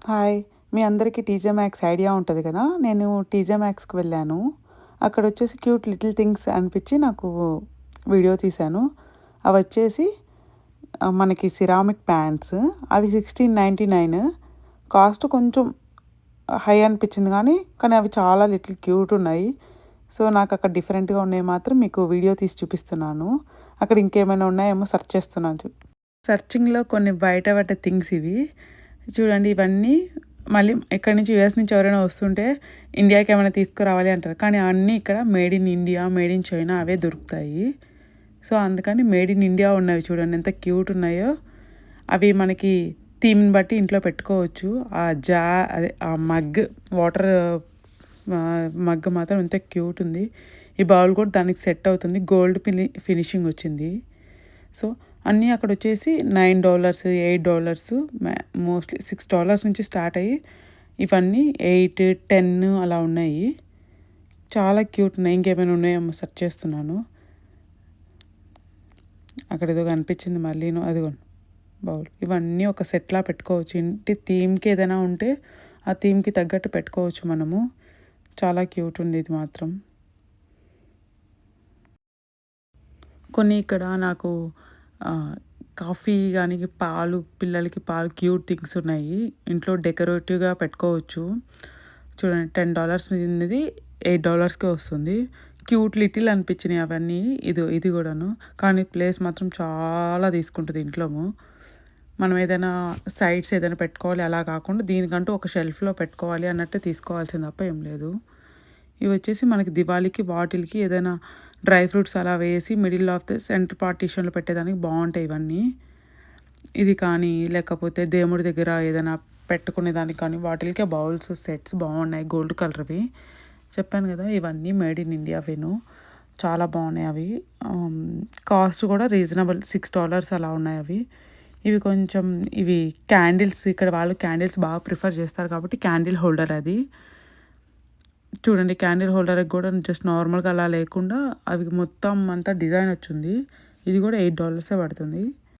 Hi! మీ అందరికీ TJ max idea ఉంటది కదా! నేను టీజే మ్యాక్స్‌కి వెళ్ళాను. అక్కడొచ్చేసి క్యూట్ లిటిల్ థింగ్స్ అనిపిచ్చి నాకు వీడియో తీశాను. అవొచ్చేసి మనకి సిరామిక్ ప్యాన్స్. అవి 1699 కాస్ట్ కొంచెం హై అనిపిచ్చింది కానీ అవి చాలా లిటిల్ క్యూట్ ఉన్నాయి. సో, నాకక్కడ డిఫరెంట్‌గా ఉన్నయి మాత్రం మీకు వీడియో తీసి చూపిస్తున్నాను. అక్కడ ఇంకేమైనా ఉన్నాయేమో సెర్చ్ చేస్తున్నాను. సెర్చింగ్‌లో కొన్ని బయట పడ్డ థింగ్స్ ఇవి. చూడండి ఇవన్నీ మళ్ళీ ఎక్కడి నుంచి యూఎస్ నుంచి ఎవరైనా వస్తుంటే ఇండియాకి ఏమైనా తీసుకురావాలి అంటారు. కానీ అన్నీ ఇక్కడ made in India, made in China అవే దొరుకుతాయి. సో, అందుకని మేడ్ ఇన్ ఇండియా ఉన్నవి చూడండి ఎంత క్యూట్ ఉన్నాయో. అవి మనకి థీమ్‌ని బట్టి ఇంట్లో పెట్టుకోవచ్చు. అదే ఆ వాటర్ మగ్ మాత్రం ఎంత క్యూట్ ఉంది. ఈ బౌల్ కూడా దానికి సెట్ అవుతుంది. గోల్డ్ ఫినిషింగ్ వచ్చింది. సో, అన్నీ అక్కడొచ్చేసి $9, $8 మోస్ట్‌లీ $6 నుంచి స్టార్ట్ అయ్యి ఇవన్నీ 8, 10 అలా ఉన్నాయి. చాలా క్యూట్ ఉన్నాయి. ఇంకేమైనా ఉన్నాయేమో సెర్చ్ చేస్తున్నాను. అక్కడేదో కనిపించింది మళ్ళీను అదిగోండి బౌల్. ఇవన్నీ ఒక సెట్‌లా పెట్టుకోవచ్చు. ఇంటి థీమ్‌కి ఏదైనా ఉంటే ఆ థీమ్‌కి తగ్గట్టు పెట్టుకోవచ్చు మనము. చాలా క్యూట్ ఉంది ఇది మాత్రం. కొన్ని ఇక్కడ నాకు కాఫీ గానీ, పిల్లలకి పాలు క్యూట్ థింగ్స్ ఉన్నాయి. ఇంట్లో డెకరేటివ్‌గా పెట్టుకోవచ్చు. చూడండి $10 ఉన్నది $8కే వస్తుంది. క్యూట్ లిటిల్ అనిపించినాయి అవన్నీ. ఇది కూడాను. కానీ ప్లేస్ మాత్రం చాలా తీసుకుంటది ఇంట్లోము. మనం ఏదైనా సైడ్స్ ఏదైనా పెట్టుకోవాలి అలా కాకుండా దీనికంటూ ఒక షెల్ఫ్‌లో పెట్టుకోవాలి అన్నట్టు తీసుకోవాల్సింది తప్ప ఏం లేదు. ఇవి వచ్చేసి మనకి దివాళీకి వాటిలకి ఏదైనా డ్రై ఫ్రూట్స్ అలా వేసి మిడిల్ ఆఫ్ ద సెంటర్ పార్టిషన్‌లో పెట్టేదానికి బావుంటాయి ఇవన్నీ. ఇది కానీ లేకపోతే దేవుడి దగ్గర ఏదైనా పెట్టుకునేదానికి కానీ వాటిలకే బౌల్స్ సెట్స్ బాగున్నాయి గోల్డ్ కలర్‌వి. చెప్పాను కదా! ఇవన్నీ మేడ్ ఇన్ ఇండియావేను. చాలా బాగున్నాయి అవి. కాస్ట్ కూడా రీజనబుల్ $6 అలా ఉన్నాయి అవి. ఇవి క్యాండిల్స్ ఇక్కడ వాళ్ళు క్యాండిల్స్ బాగా ప్రిఫర్ చేస్తారు కాబట్టి క్యాండిల్ హోల్డర్ అది. చూడండి క్యాండిల్ హోల్డర్‌కి కూడా జస్ట్ నార్మల్‌గా అలా లేకుండా అవి మొత్తం అంతా డిజైన్ వచ్చింది. ఇది కూడా $8 పడుతుంది.